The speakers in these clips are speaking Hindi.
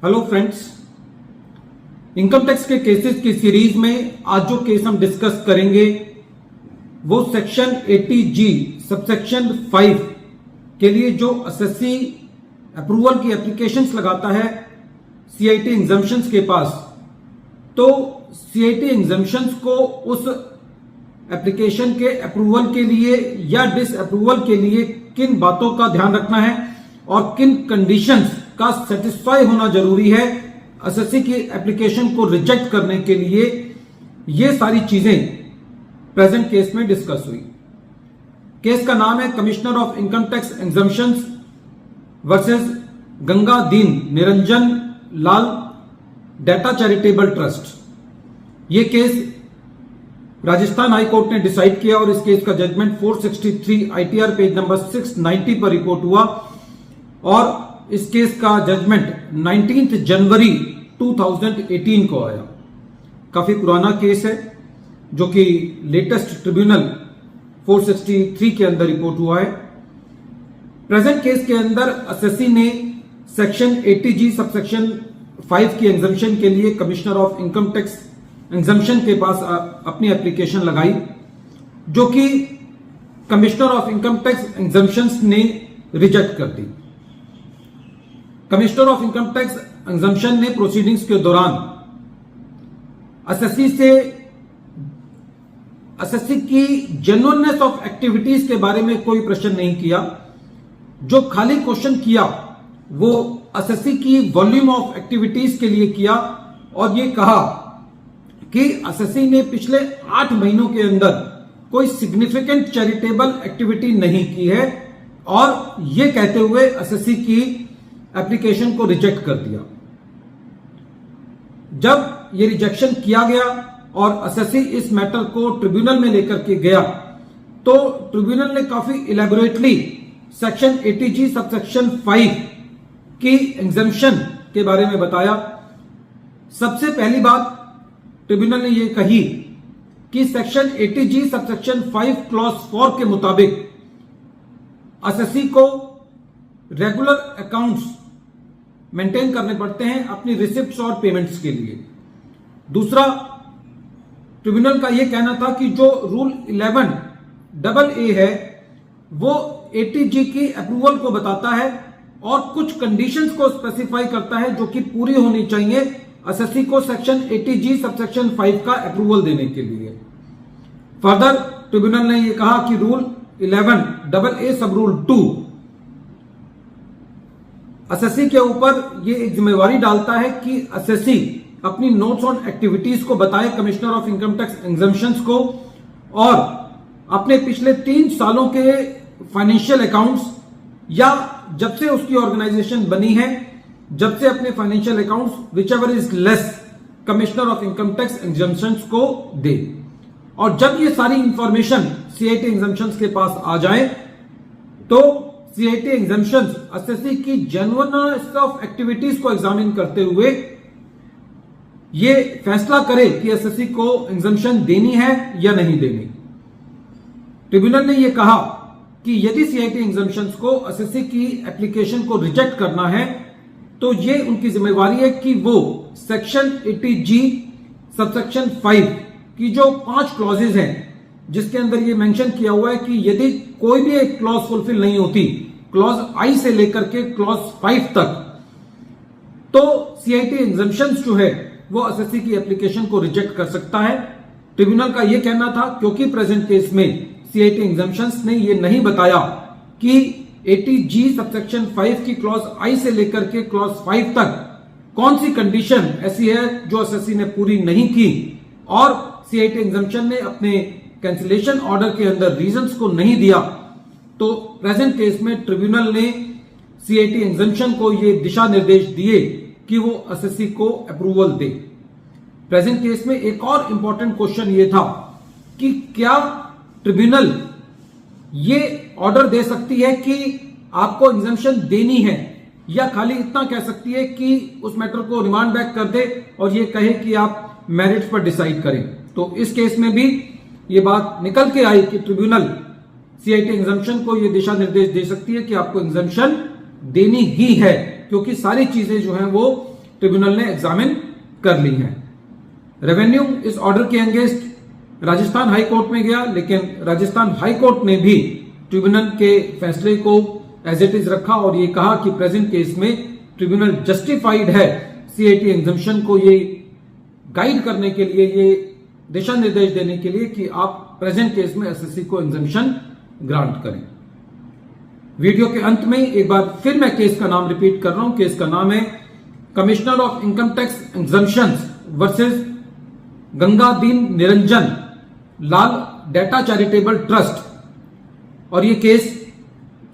हेलो फ्रेंड्स, इनकम टैक्स के केसेस की सीरीज में आज जो केस हम डिस्कस करेंगे वो सेक्शन 80G सबसेक्शन 5 के लिए जो एसएससी अप्रूवल की एप्लीकेशंस लगाता है सीआईटी एग्जम्पशंस के पास, तो सीआईटी एग्जम्पशंस को उस एप्लीकेशन के अप्रूवल के लिए या डिस अप्रूवल के लिए किन बातों का ध्यान रखना है और किन कंडीशंस का सेटिस्फाई होना जरूरी है एसएससी की एप्लीकेशन को रिजेक्ट करने के लिए, ये सारी चीजें प्रेजेंट केस में डिस्कस हुई। केस का नाम है commissioner of income tax exemptions versus Ganga दीन निरंजन लाल डेटा चैरिटेबल ट्रस्ट। ये केस राजस्थान हाई कोर्ट ने डिसाइड किया और इस केस का जजमेंट 463 आईटीआर पेज नंबर 690 पर रिपोर्ट हुआ और इस केस का जजमेंट 19 जनवरी 2018 को आया। काफी पुराना केस है जो कि लेटेस्ट ट्रिब्यूनल 463 के अंदर रिपोर्ट हुआ है। प्रेजेंट केस के अंदर एसएससी ने सेक्शन 80G सबसेक्शन 5 की एग्जम्पशन के लिए commissioner of income tax exemption के पास अपनी एप्लीकेशन लगाई, जो कि commissioner of income tax exemptions ने रिजेक्ट कर दी। Commissioner of income tax exemption ने प्रोसीडिंग्स के दौरान एसएससी की जेन्युइननेस ऑफ एक्टिविटीज के बारे में कोई प्रश्न नहीं किया। जो खाली क्वेश्चन किया वो एसएससी की वॉल्यूम ऑफ एक्टिविटीज के लिए किया और ये कहा कि एसएससी ने पिछले 8 महीनों के अंदर कोई सिग्निफिकेंट चैरिटेबल एक्टिविटी नहीं की है और ये कहते हुए एसएससी की एप्लीकेशन को रिजेक्ट कर दिया। जब ये रिजेक्शन किया गया और एसएससी इस मैटर को ट्रिब्यूनल में लेकर के गया तो ट्रिब्यूनल ने काफी इलेबोरेटली सेक्शन 80G सबसेक्शन 5 की एग्जम्पशन के बारे में बताया। सबसे पहली बात ट्रिब्यूनल ने यह कही कि सेक्शन 80G सबसेक्शन 5 क्लॉज 4 के मुताबिक एसएससी को रेगुलर अकाउंट्स मेंटेन करने पड़ते हैं अपनी रिसिप्ट्स और पेमेंट्स के लिए। दूसरा, ट्रिब्यूनल का यह कहना था कि जो रूल 11AA है वो 80G की अप्रूवल को बताता है और कुछ कंडीशंस को स्पेसिफाई करता है जो कि पूरी होनी चाहिए एसएससी को सेक्शन 80G सबसेक्शन 5 का अप्रूवल देने के लिए। फर्दर ट्रिब्यूनल ने यह कहा कि रूल 11AA सब रूल 2 एसएससी के ऊपर ये एक जिम्मेवारी डालता है कि एसएससी अपनी नोट्स ऑन एक्टिविटीज को बताए commissioner of income tax exemptions को और अपने पिछले 3 सालों के फाइनेंशियल अकाउंट्स या जब से उसकी ऑर्गेनाइजेशन बनी है, जब से अपने financial accounts which ever is less commissioner of income tax exemptions को दे। और जब ये सारी इंफॉर्मेशन सीआईटी एग्जम्पशंस के पास आ जाए तो सीआईटी एग्जम्पशंस एसएससी की जेन्युइननेस ऑफ एक्टिविटीज को एग्जामिन करते हुए ये फैसला करे कि एसएससी को एग्जम्पशन देनी है या नहीं देनी। ट्रिब्यूनल ने यह कहा कि यदि सीआईटी एग्जम्पशंस को एसएससी की एप्लीकेशन को रिजेक्ट करना है तो ये उनकी जिम्मेवारी है कि वो सेक्शन 80G सबसेक्शन 5 की जो 5 क्लॉजेज हैं जिसके अंदर ये मेंशन किया हुआ है कि यदि कोई भी एक क्लॉज फुलफिल नहीं होती, क्लॉज आई से लेकर के क्लॉज 5 तक, तो सीआईटी एग्जम्पशंस जो है वो एसएससी की एप्लीकेशन को रिजेक्ट कर सकता है। ट्रिब्यूनल का यह कहना था क्योंकि प्रेजेंट केस में सीआईटी एग्जम्पशंस ने यह नहीं बताया कि 80G सबसेक्शन 5 की क्लॉज आई से लेकर के क्लॉज 5 तक कौन सी कंडीशन ऐसी है जो एसएससी ने पूरी नहीं की और सीआईटी एग्जम्पशन ने अपने कैंसिलेशन ऑर्डर के अंदर रीजंस को नहीं दिया, तो प्रेजेंट केस में ट्रिब्यूनल ने सीआईटी एग्जम्पशन को ये दिशा निर्देश दिए कि वो एसएससी को अप्रूवल दे। प्रेजेंट केस में एक और इंपॉर्टेंट क्वेश्चन ये था कि क्या ट्रिब्यूनल ये ऑर्डर दे सकती है कि आपको एग्जम्पशन देनी है या खाली इतना कह सकती है कि उस मैटर को रिमांड बैक कर दे और ये कहे कि आप मेरिट्स पर डिसाइड करें। तो इस केस में भी ये बात निकल के आई कि ट्रिब्यूनल सीआईटी एग्जम्पशन को ये दिशा निर्देश दे सकती है कि आपको एग्जम्पशन देनी ही है, क्योंकि सारी चीजें जो हैं वो ट्रिब्यूनल ने एग्जामिन कर ली हैं। रेवेन्यू इस ऑर्डर के अगेंस्ट राजस्थान हाई कोर्ट में गया, लेकिन राजस्थान हाई कोर्ट ने भी ट्रिब्यूनल के फैसले को एज इट इज रखा और ये कहा कि प्रेजेंट केस में ट्रिब्यूनल जस्टिफाइड है सीएटी एग्जम्पशन को ये गाइड करने के लिए, ये दिशा निर्देश देने के लिए कि आप प्रेजेंट केस में एसएससी को एग्जम्पशन ग्रांट करें। वीडियो के अंत में एक बार फिर मैं केस का नाम रिपीट कर रहा हूं। केस का नाम है commissioner of income tax exemptions versus Gangadeen Niranjan Lal डेटा चैरिटेबल ट्रस्ट, और ये केस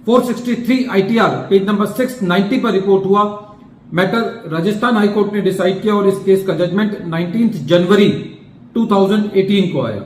463 आईटीआर पेज नंबर 690 पर रिपोर्ट हुआ। मैटर राजस्थान हाईकोर्ट ने डिसाइड किया और इस केस का जजमेंट 19 जनवरी 2018 को आया।